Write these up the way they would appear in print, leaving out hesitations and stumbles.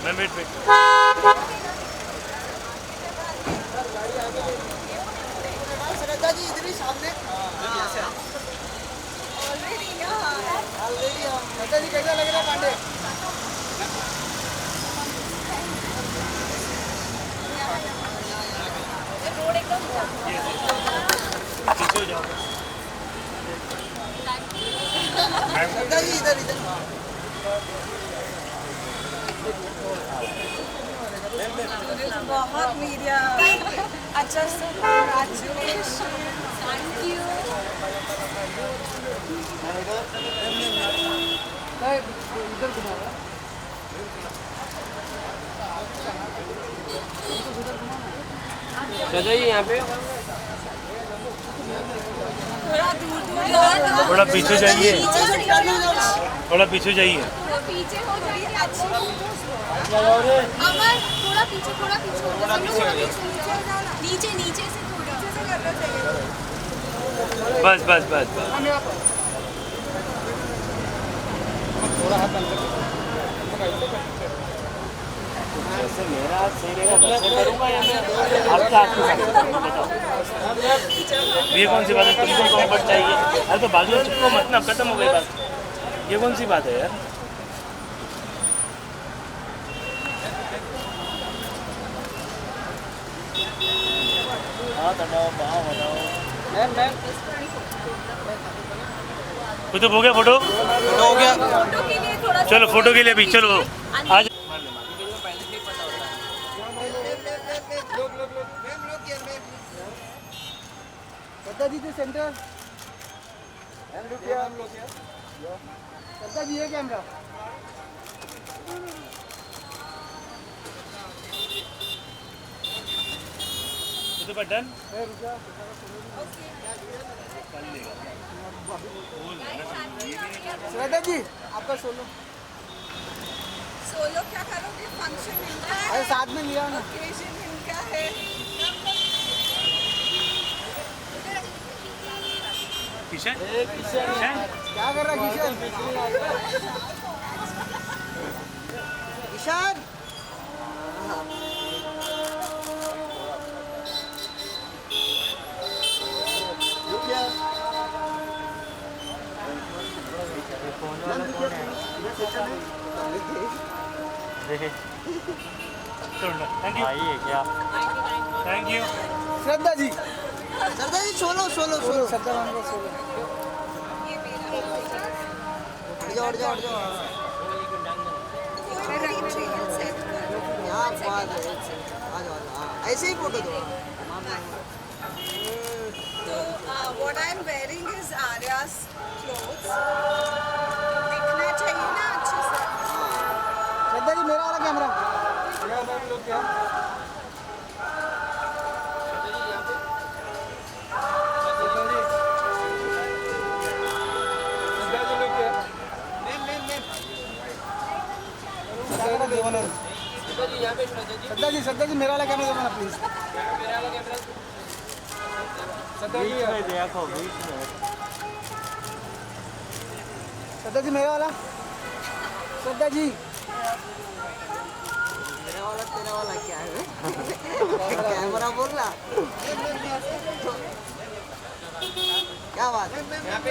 मैं वेट श्रद्धा जी इधर ही सामने ऑलरेडी श्रद्धा जी कैसा लग रहा है पांडे? रोड एकदम पीछे हो जाओ। श्रद्धा जी इधर इधर बहुत मीडिया अच्छा से कॉन्ग्रेचुलेशन थैंक यू इधर घुमा दादा जी यहाँ पे थोड़ा दूर दूर थोड़ा पीछे जाइए, थोड़ा पीछे जाइए। पीछे हो जाइए अच्छी अमर थोड़ा पीछे हो जाओ नीचे नीचे से थोड़ा से करना चाहिए बस बस बस बस। थोड़ा हाथ अंदर वैसे मेरा हाथ सही रहेगा वैसे करूँगा या मैं आपका हाथ के साथ बताओ। ये कौन सी बात है? तुमको कंफर्ट चाहिए? अरे तो बाजू में चिपको मत ना, खत्म हो गई बात। ये कौन सी बात है यार? हाथ हटाओ, पाँव हटाओ। मैम तो हो गया फोटो? हो गया। फोटो के लिए थोड़ा चलो फोटो के लिए भी चलो आज। श्रद्धा जी सेंटर श्रद्धा जी ये कैमरा तो डन। श्रद्धा जी आपका सोलो सोलो क्या करोगे फंक्शन इनका है अरे साथ में लिया ना ओकेजन इनका है किशन क्या कर रहा किशन किशन थैंक यू। आइए क्या thank you. Shraddha ji solo solo solo Shraddha मान लो सोलो जाओ जाओ जाओ यहाँ बात है आ जाओ ऐसे ही फोटो दो तो what I am wearing is Arya's clothes दिखना चाहिए ना अच्छे से श्रद्धा जी मेरा वाला कैमरा श्रद्धा जी मेरा वाला कैमरा देना प्लीज देखो बीच में श्रद्धा जी मेरा वाला श्रद्धा जी मेरा वाला तेरा वाला क्या है कैमरा बोल रहा क्या बात है यहाँ पे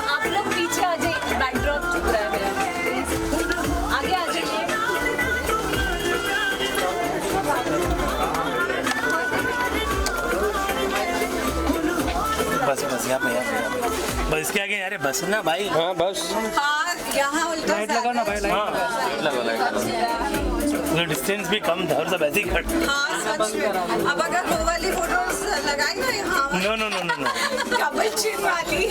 आप लोग पीछे आ जाइए बैकड्रॉप चुप रहा है मेरा आगे आ जाइए बस बस यहाँ पे बस इसके आगे यार बस ना भाई। हाँ बस हाँ यहाँ उल्टा लाइट लगाओ ना भाई, हाँ लगा उधर डिस्टेंस भी कम था और सब ऐसे ही खट। हाँ सच में अब अगर वो वाली फोटोज लगाई ना यहाँ no no no no no कमल चिन वाली।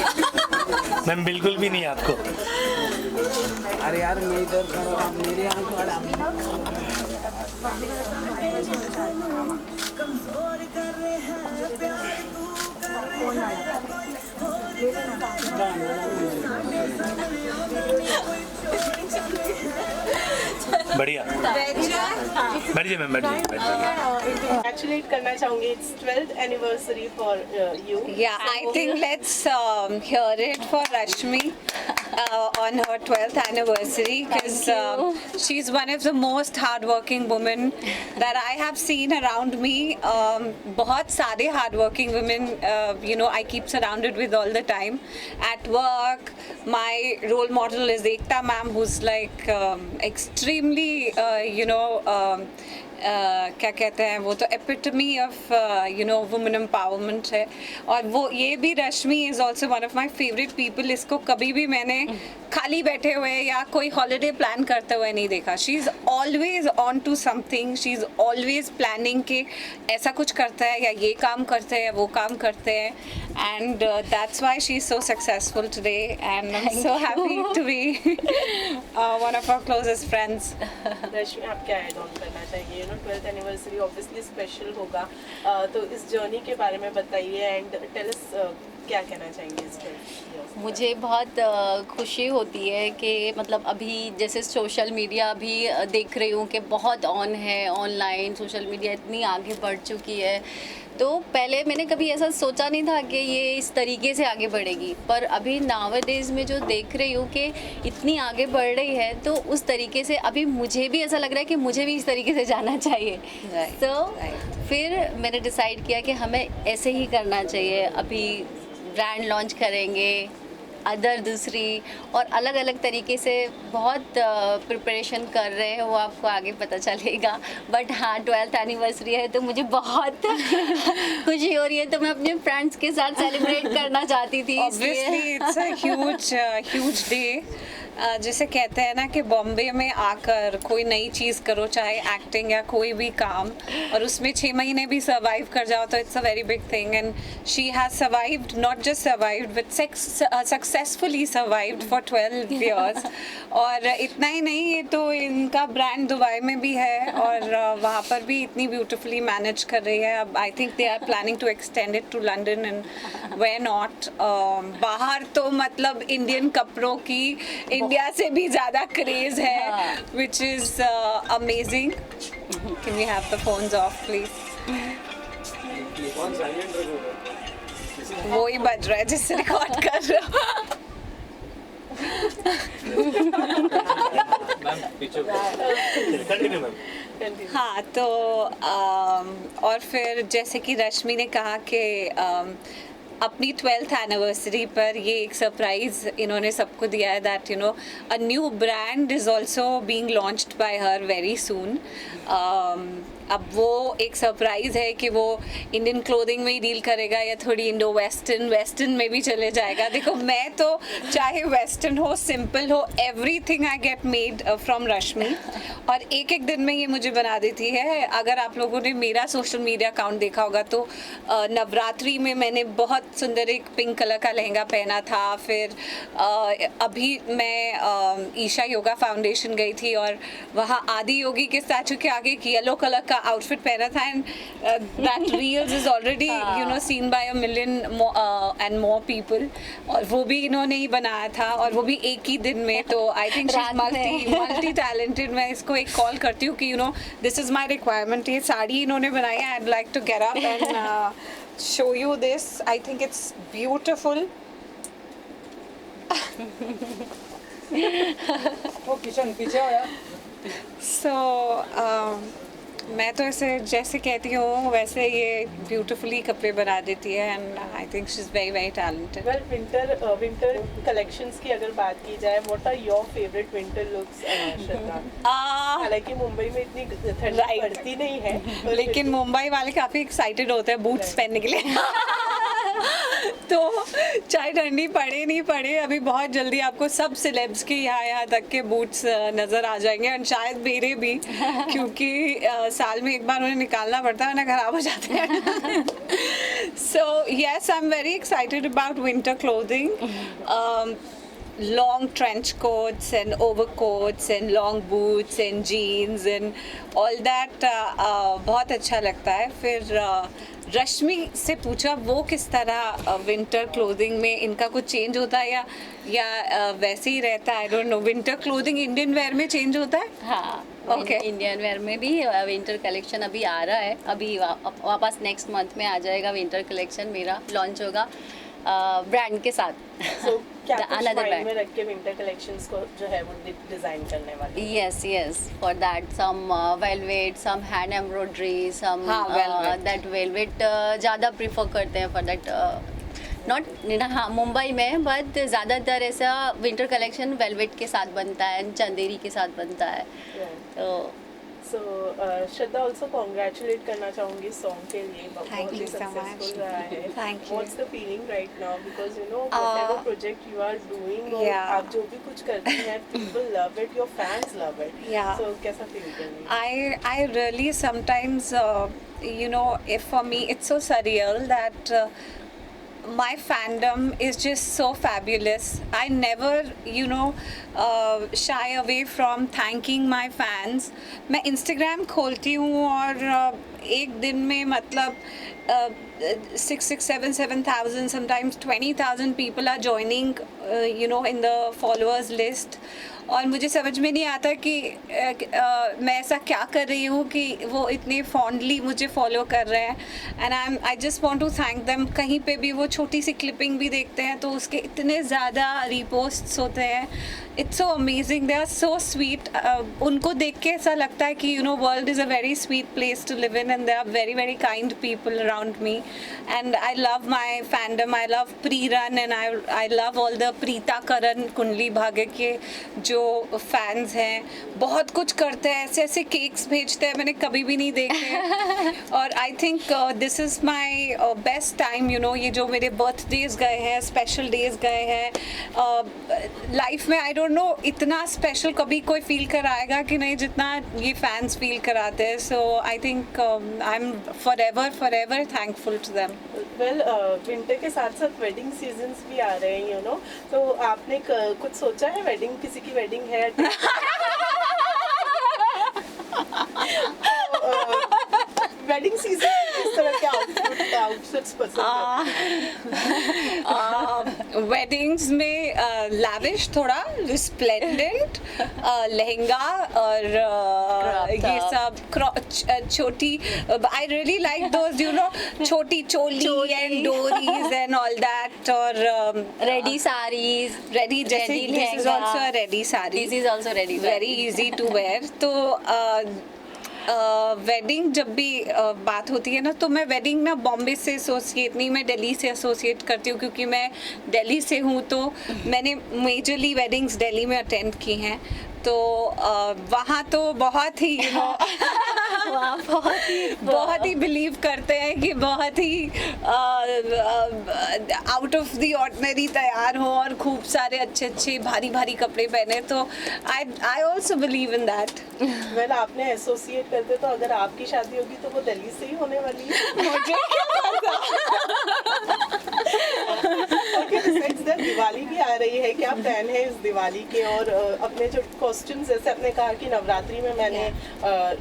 मैम बिल्कुल भी नहीं आपको। अरे यार मैं इधर खड़ा हूं, मेरे यहाँ खड़ा बढ़िया, बैठिए मैम, बैठिए। Congratulate करना चाहूँगी. It's 12th anniversary for you. Yeah, I think let's hear it for Rashmi on her 12th anniversary because she's one of the most hardworking women that I have seen around me. बहुत सारे hardworking women, I keep surrounded with all the time. At work, my role model is Ekta ma'am, who's like extremely, क्या कहते हैं वो तो epitome of women empowerment है. और वो ये भी Rashmi is also one of my favourite people. इसको कभी भी मैंने खाली बैठे हुए या कोई हॉलीडे प्लान करते हुए नहीं देखा. She is always on to something. She is always planning कि ऐसा कुछ करता है या ये काम करते हैं वो काम करते हैं. And that's why she is so successful today and I am so happy to be one of our closest friends. Rashmi, आप क्या ऐड ऑन करना चाहिए? 12th एनिवर्सरी ऑब्वियसली स्पेशल होगा, तो इस जर्नी के बारे में बताइए एंड टेल अस क्या कहना चाहेंगे इस पर. मुझे बहुत खुशी होती है कि मतलब अभी जैसे सोशल मीडिया अभी देख रही हूँ कि बहुत ऑन है. ऑनलाइन सोशल मीडिया इतनी आगे बढ़ चुकी है. तो पहले मैंने कभी ऐसा सोचा नहीं था कि ये इस तरीके से आगे बढ़ेगी, पर अभी नावडेज में जो देख रही हूँ कि इतनी आगे बढ़ रही है, तो उस तरीके से अभी मुझे भी ऐसा लग रहा है कि मुझे भी इस तरीके से जाना चाहिए. तो फिर मैंने डिसाइड किया कि हमें ऐसे ही करना चाहिए. अभी ब्रांड लॉन्च करेंगे, अदर दूसरी और अलग अलग तरीके से बहुत प्रिपरेशन कर रहे हैं, वो आपको आगे पता चलेगा. बट हाँ, 12th एनिवर्सरी है तो मुझे बहुत खुशी हो रही है. तो मैं अपने फ्रेंड्स के साथ सेलिब्रेट करना चाहती थी. Obviously, it's a huge day. जैसे कहते हैं ना कि बॉम्बे में आकर कोई नई चीज़ करो, चाहे एक्टिंग या कोई भी काम, और उसमें 6 महीने भी सर्वाइव कर जाओ तो it's a very big thing. And she has survived, not just survived but successfully survived for 12 years. और इतना ही नहीं, ये तो इनका ब्रांड दुबई में भी है और वहाँ पर भी इतनी ब्यूटिफुली मैनेज कर रही है. अब I think they are planning to extend it to London and where not. बाहर तो मतलब इंडियन कपड़ों की इंडिया से भी ज़्यादा क्रेज़ है, which is amazing. Can we have the phones off please? वो ही बज रहा है जिससे रिकॉर्ड कर रहे हो. Continue ma'am. हाँ, तो और फिर जैसे कि रश्मि ने कहा कि अपनी 12th एनिवर्सरी पर ये एक सरप्राइज़ इन्होंने सबको दिया है that a new brand is also being launched by her very soon. अब वो एक सरप्राइज़ है कि वो इंडियन क्लोथिंग में ही डील करेगा या थोड़ी इंडो वेस्टर्न में भी चले जाएगा. देखो, मैं तो चाहे वेस्टर्न हो, सिंपल हो, everything I get made from Rashmi. और एक एक दिन में ये मुझे बना देती है. अगर आप लोगों ने मेरा सोशल मीडिया अकाउंट देखा होगा तो नवरात्रि में मैंने बहुत सुंदर एक पिंक कलर का लहंगा पहना था. फिर अभी मैं ईशा योगा फाउंडेशन गई थी और वहाँ आदि योगी के स्टैचू के आगे एक येलो कलर का आउटफिट पहना था. And that reels is already seen by 1 million and more people. और वो भी इन्होंने ही बनाया था और वो भी एक ही दिन में. तो आई think she is multi talented. मैं इसको एक कॉल करती हूँ कि दिस इज माई रिक्वायरमेंट. ये साड़ी इन्होंने बनाई है. I would like to get up and show you this. I think it's beautiful. वो किशन पीछे हो यार. सो मैं तो ऐसे जैसे कहती हूँ वैसे ये ब्यूटिफुली कपड़े बना देती है. And I think she is very very talented. Well, winter collections की अगर बात की जाए, what are your favourite winter looks? हालांकि मुंबई में इतनी ठंड पड़ती नहीं है, लेकिन मुंबई वाले काफ़ी एक्साइटेड होते हैं बूट्स पहनने के लिए. तो चाहे ठंडी पड़े नहीं पड़े, अभी बहुत जल्दी आपको सब सिलेब्स के यहाँ तक के बूट्स नज़र आ जाएंगे, और शायद मेरे भी, क्योंकि साल में एक बार उन्हें निकालना पड़ता है, वरना ख़राब हो जाते हैं. So yes, I'm very excited about winter clothing. Long trench coats and overcoats and long boots and jeans and all that बहुत अच्छा लगता है. फिर रश्मि से पूछा वो किस तरह विंटर क्लोथिंग में इनका कुछ चेंज होता है या वैसे ही रहता है. I don't know, winter clothing Indian wear में चेंज होता है. हाँ, Okay. इंडियन वेयर में भी विंटर कलेक्शन अभी आ रहा है. अभी वापस नेक्स्ट मंथ में आ जाएगा विंटर कलेक्शन, मेरा लॉन्च होगा ब्रांड के साथ. So, क्या कुछ Another माइंड brand. में रख के विंटर कलेक्शंस को जो है वो डिजाइन करने वाली? Yes, for that some velvet, some hand embroidery, some हाँ, velvet. that velvet ज़्यादा प्रीफर करते हैं for that. नॉट हाँ, मुंबई में बट ज़्यादातर ऐसा विंटर कलेक्शन वेलवेट के साथ बनता है, चंदेरी के साथ बनता है. तो सो श्रद्धा ऑल्सो कॉन्ग्रेचुलेट करना चाहूँगी सॉन्ग के लिए. Thank you so much. Successful रहा है. Thank you. What's the feeling right now, because you know whatever project you are doing, और Yeah. आप जो भी कुछ करती हैं, people love it, your fans love it. Yeah. So कैसा फील कर रही हैं? I really sometimes, you know, if for me it's so surreal that my fandom is just so fabulous. I never, you know, shy away from thanking my fans. मैं Instagram खोलती हूँ और एक दिन में मतलब 7,000, sometimes 20,000 people are joining, you know, in the followers list. और मुझे समझ में नहीं आता कि मैं ऐसा क्या कर रही हूँ कि वो इतने फॉन्डली मुझे फॉलो कर रहे हैं. And I just want to thank them. कहीं पे भी वो छोटी सी क्लिपिंग भी देखते हैं तो उसके इतने ज़्यादा रीपोस्ट्स होते हैं. It's so amazing, they are so sweet. उनको देख के ऐसा लगता है कि you know world is a very sweet place to live in, and they are very very kind people around me. And I love my fandom. I love Preeran and I love all the Preeta Karan, Kundali Bhagya के जो fans हैं. बहुत कुछ करते हैं, ऐसे ऐसे cakes भेजते हैं, मैंने कभी भी नहीं देखे हैं. और I think this is my best time, you know. ये जो मेरे बर्थडेज गए हैं, स्पेशल डेज गए हैं लाइफ में, आई डोंट नो इतना स्पेशल कभी कोई फील कराएगा कि नहीं जितना ये फैंस फील कराते हैं. So I think I am forever thankful to them. Well, winter के साथ साथ वेडिंग सीजन्स भी आ रहे हैं, यू नो. तो आपने कुछ सोचा है, वेडिंग, किसी की वेडिंग है? वेडिंग सीजन किस तरह के आउटफिट्स पसंद है? वेडिंग्स में लैविश, थोड़ा रिस्प्लेंडेंट लहंगा और ये सब छोटी. I really like those, you know, छोटी चोली एंड डोरीज एंड ऑल दैट. और रेडी साड़ीज, रेडी, जैसे this is also a ready sari. This is also ready, very easy to wear. तो वेडिंग जब भी बात होती है ना, तो मैं वेडिंग ना बॉम्बे से एसोसिएट नहीं, मैं दिल्ली से एसोसिएट करती हूँ, क्योंकि मैं दिल्ली से हूँ. तो मैंने मेजरली वेडिंग्स दिल्ली में अटेंड की हैं. तो वहाँ तो बहुत ही यू नो बहुत ही बिलीव करते हैं कि बहुत ही आउट ऑफ द ऑर्डिनरी तैयार हो और खूब सारे अच्छे अच्छे भारी भारी कपड़े पहने. तो I also believe in that. Well, आपने एसोसिएट करते, तो अगर आपकी शादी होगी तो वो दिल्ली से ही होने वाली है. मुझे क्या पता. Okay, besides that, दिवाली भी आ रही है. क्या प्लान है इस दिवाली के? और अपने जो कॉस्ट्यूम्स, जैसे आपने कहा कि नवरात्रि में मैंने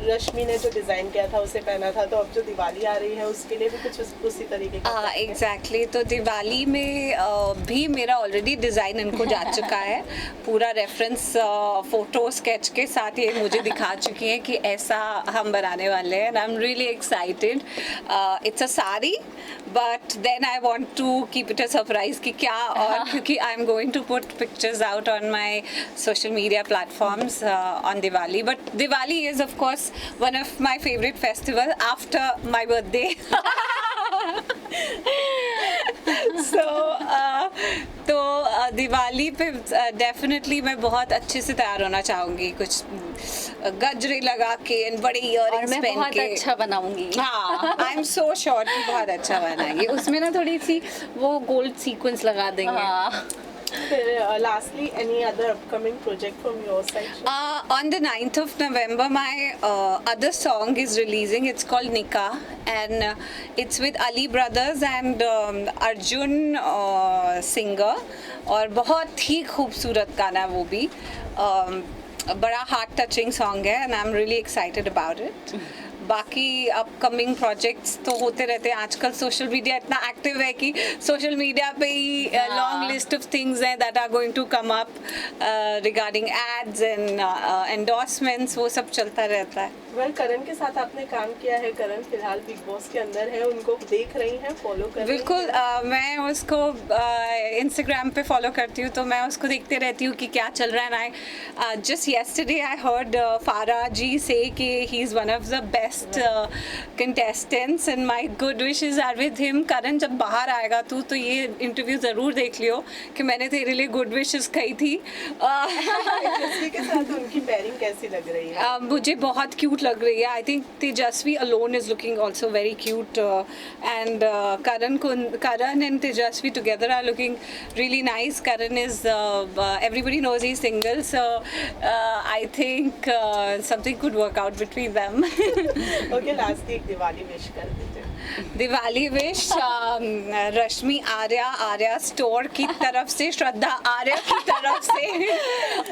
रश्मि ने जो डिज़ाइन किया था उसे पहना था, तो अब जो दिवाली आ रही है उसके लिए भी कुछ उसी तरीके का? एग्जैक्टली. तो दिवाली में भी मेरा ऑलरेडी डिज़ाइन इनको जा चुका है. पूरा रेफरेंस फोटो स्केच के साथ ये मुझे दिखा चुकी हैं कि ऐसा हम बनाने वाले हैं. And I am really excited. It's a sari, but then I want to keep it a surprise कि क्या. और क्योंकि I am going to put pictures out on my social media platforms on Diwali. But Diwali is of course one of my favorite festival after my birthday. तो दिवाली पे definitely मैं बहुत अच्छे से तैयार होना चाहूँगी. कुछ गजरे लगा के and बड़े और इयररिंग्स मैं पहन बहुत के। अच्छा बनाऊंगी। हाँ, आई एम सो श्योर कि बहुत अच्छा बनाएंगे। उसमें ना थोड़ी सी वो गोल्ड सीक्वेंस लगा देंगे। हाँ। फिर lastly any other upcoming project from your side? On the 9th of November, my other song is releasing. It's called Nikah, and it's with Ali Brothers and Arjun singer. और बहुत ही खूबसूरत गाना है वो भी। बड़ा हार्ट टचिंग सॉन्ग है, and I'm really excited about it. बाकी अपकमिंग प्रोजेक्ट्स तो होते रहते हैं। आजकल सोशल मीडिया इतना एक्टिव है कि सोशल मीडिया पे ही लॉन्ग लिस्ट ऑफ थिंग्स हैं that are going to come up regarding ads and endorsements, वो सब चलता रहता है। वेल, करण के साथ आपने काम किया है। करण फिलहाल बिग बॉस के अंदर है, उनको देख रही हैं, फॉलो कर रही हैं? बिल्कुल, मैं उसको इंस्टाग्राम पे फॉलो करती हूँ, तो मैं उसको देखते रहती हूँ कि क्या चल रहा है। I just yesterday I heard Farah ji से कि he is one of the best contestants and my good wishes are with him. Karan, जब बाहर आएगा तू तो ये इंटरव्यू ज़रूर देख लियो कि मैंने तेरे लिए गुड विशेस कही थी। तेजस्वी के साथ उनकी पेयरिंग कैसी लग रही है? मुझे बहुत क्यूट लग रही है। I think Tejashwi alone is looking also very cute, and Karan and Tejasvi together are looking really nice. Karan is everybody knows he's single, so I think something could work out between them. Okay, last एक Diwali wish कर दीजिए। Diwali wish Rashmi Arya store की तरफ से, श्रद्धा आर्या की तरफ से,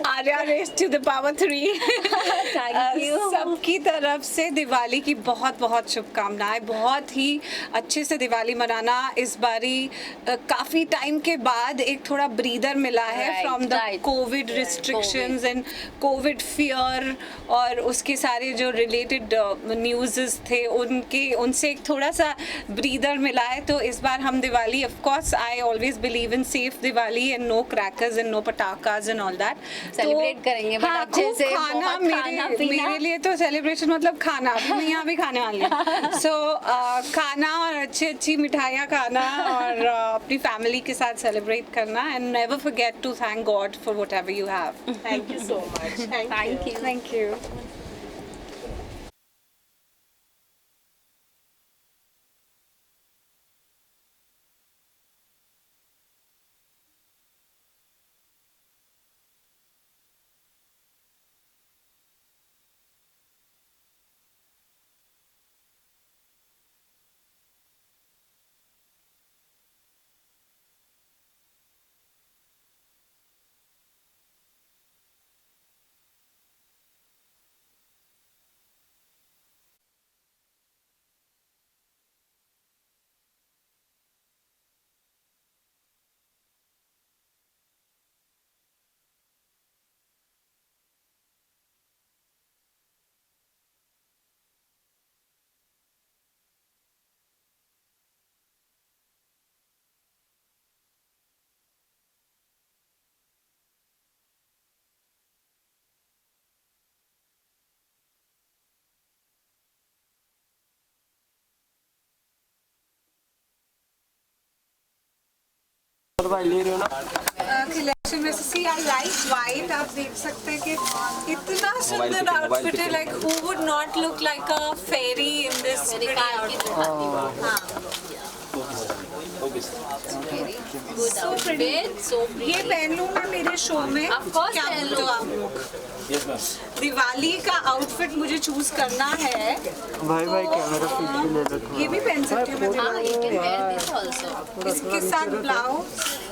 Arya race to the power 3 सबकी तरफ से दिवाली की बहुत बहुत शुभकामनाएं। बहुत ही अच्छे से दिवाली मनाना। इस बारी काफ़ी टाइम के बाद एक थोड़ा ब्रीदर मिला है from the Covid restrictions and Covid fear, और उसके सारे जो रिलेटेड न्यूज़ थे उनसे एक थोड़ा सा ब्रीदर मिला है। तो इस बार हम Diwali, of course I always believe in safe Diwali and no crackers and no patakhas and all that. Celebrate करेंगे बट अच्छे से, खाना, बहुत खाना पीना। मेरे लिए तो सेलिब्रेशन मतलब खाना, मैं यहाँ भी खाने वाली हूँ। सो खाना और अच्छी मिठाइयाँ खाना और अपनी फैमिली के साथ सेलिब्रेट करना, and never forget to thank God for whatever you have. Thank you so much. Thank you. ले रहे हो ना? कलेक्शन में सी आई लाइक वाइट। आप देख सकते हैं कि इतना सुंदर आउटफिट है। Like who would not look like a fairy in this so pretty. ये पहन लूँ मैं मेरे शो में? क्या बोलते हो आप लोग? दिवाली का आउटफिट मुझे चूज करना है। भाई कैमरा पीछे ले रखो। ये भी पहन सकती हूँ मैं हाँ, you can wear this also. इसके साथ ब्लाउज